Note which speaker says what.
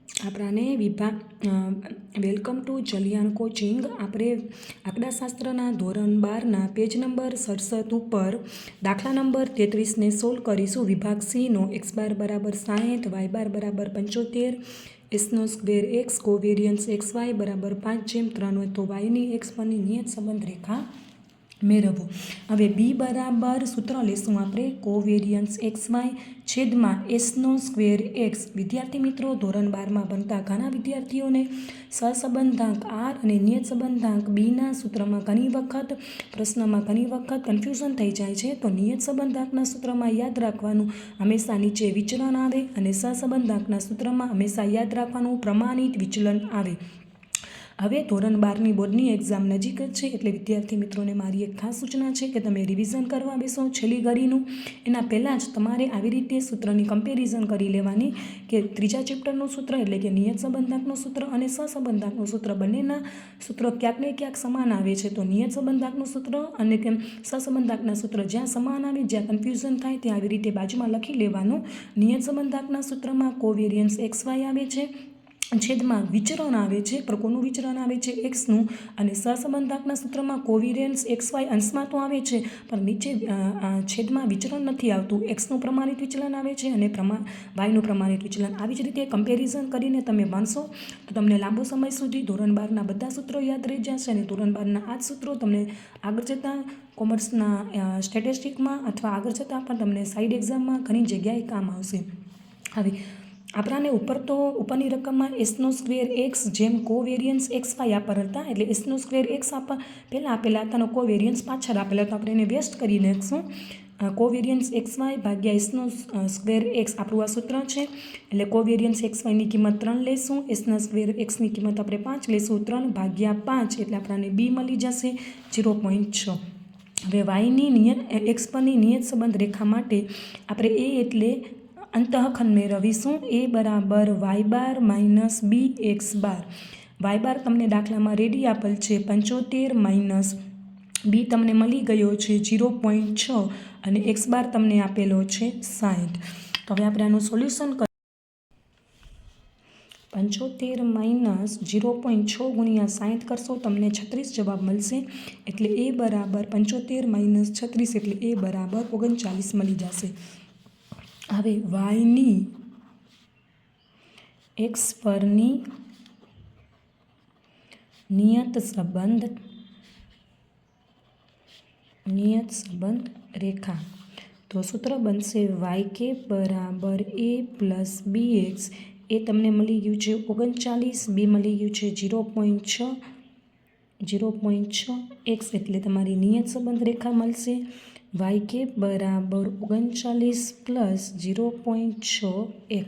Speaker 1: આપણાને welcome to જલિયાન coaching. આપણે આંકડાશાસ્ત્રના ધોરણ 12ના પેજ નંબર 67 ઉપર દાખલા નંબર 33ને સોલ્વ કરીશું. વિભાગ સીનો x² બરાબર 60, y² બરાબર 75, એસનો સ્ક્વેર એક્સ કોવેરિયન્સ XY બરાબર 5/3 હોય તો વાયની x પરની નિયત સંબંધ રેખા મેળવો. હવે બી બરાબર સૂત્ર લેશું આપણે કોવેરિયન્સ XY છેદમાં એસનો સ્ક્વેર એક્સ. વિદ્યાર્થી મિત્રો, ધોરણ 12માં ભણતા ઘણા વિદ્યાર્થીઓને સહસંબંધાંક આર અને નિયત સંબંધાંક બીના સૂત્રમાં ઘણી વખત પ્રશ્નમાં ઘણી વખત કન્ફ્યુઝન થઈ જાય છે. તો નિયત સંબંધાંકના સૂત્રમાં યાદ રાખવાનું હંમેશા નીચે વિચલન આવે અને સહસંબંધાંકના સૂત્રમાં હંમેશા યાદ રાખવાનું પ્રમાણિત વિચલન આવે. હવે ધોરણ 12ની બોર્ડની એક્ઝામ નજીક જ છે, એટલે વિદ્યાર્થી મિત્રોને મારી એક ખાસ સૂચના છે કે તમે રિવિઝન કરવા બેસો છેલ્લી ઘડીનું. એના પહેલાં જ તમારે આવી રીતે સૂત્રની કમ્પેરિઝન કરી લેવાની કે ત્રીજા ચેપ્ટરનું સૂત્ર એટલે કે નિયત સંબંધાંકનું સૂત્ર અને સહસંબંધાંકનું સૂત્ર બંનેના સૂત્રો ક્યાંક ને ક્યાંક સમાન આવે છે. તો નિયત સંબંધાંકનું સૂત્ર અને સહસંબંધાંકના સૂત્ર જ્યાં સમાન આવે, જ્યાં કન્ફ્યુઝન થાય ત્યાં આવી રીતે બાજુમાં લખી લેવાનું. નિયત સંબંધાંકના સૂત્રમાં કોવેરિયન્સ XY આવે છે, છેદમાં વિચરણ આવે છે, પણ કોનું વિચરણ આવે છે? એક્સનું. અને સહસંબંધાંકના સૂત્રમાં કોવેરિયન્સ XY અંશમાં તો આવે છે, પણ નીચે છેદમાં વિચરણ નથી આવતું. એક્સનું પ્રમાણિત વિચલન આવે છે અને વાયનું પ્રમાણિત વિચલન. આવી જ રીતે કમ્પેરિઝન કરીને તમે ભણશો તો તમને લાંબો સમય સુધી ધોરણ 12ના બધા સૂત્રો યાદ રહી જશે અને ધોરણ 12ના આ જ સૂત્રો તમને આગળ જતાં કોમર્સના સ્ટેટિસ્ટિકમાં અથવા આગળ જતાં પણ તમને સાઇડ એક્ઝામમાં ઘણી જગ્યાએ કામ આવશે. હવે આપણાને ઉપરની રકમમાં એસનો સ્ક્વેર એક્સ જેમ કોવેરિયન્સ XY આપેલ હતા, એટલે એસનો સ્ક્વેર એક્સ પહેલાં આપેલા હતા અને કોવેરિયન્સ પાછળ આપેલા હતા. આપણે એને વેસ્ટ કરી નાખશું. કોવેરિયન્સ XY ભાગ્યા એસનો સ્ક્વેર એક્સ આપણું આ સૂત્ર છે. એટલે કોવેરિયન્સ XYની કિંમત 3 લેશું, એસના સ્ક્વેર એક્સની કિંમત આપણે 5 લેશું. 3/5 એટલે આપણને બી મળી જશે 0.6. હવે વાયની એક્સ પરની નિયત સંબંધ રેખા માટે આપણે એ એટલે અંતઃખંડ મેળવીશું. એ બરાબર y² માઇનસ બી x². y² તમને દાખલામાં રેડી આપેલ છે 75 માઇનસ બી તમને મળી ગયો છે 0.6 અને x² તમને આપેલો છે 60. તો હવે આપણે આનું સોલ્યુશન 75 માઇનસ 0.6 ગુણ્યા 60 કરશો તમને 36 જવાબ મળશે. એટલે એ બરાબર 75 માઇનસ 36 એટલે એ બરાબર 39 મળી જશે. હવે વાયની એક્સ પરની નિયત સંબંધ રેખા. તો સૂત્ર બનશે y બરાબર a પ્લસ bx. એ તમને મળી ગયું છે 39, બી મળી ગયું છે 0.6 x એટલે તમારી નિયત સંબંધ રેખા મળશે y બરાબર 39 પ્લસ 0.6 x.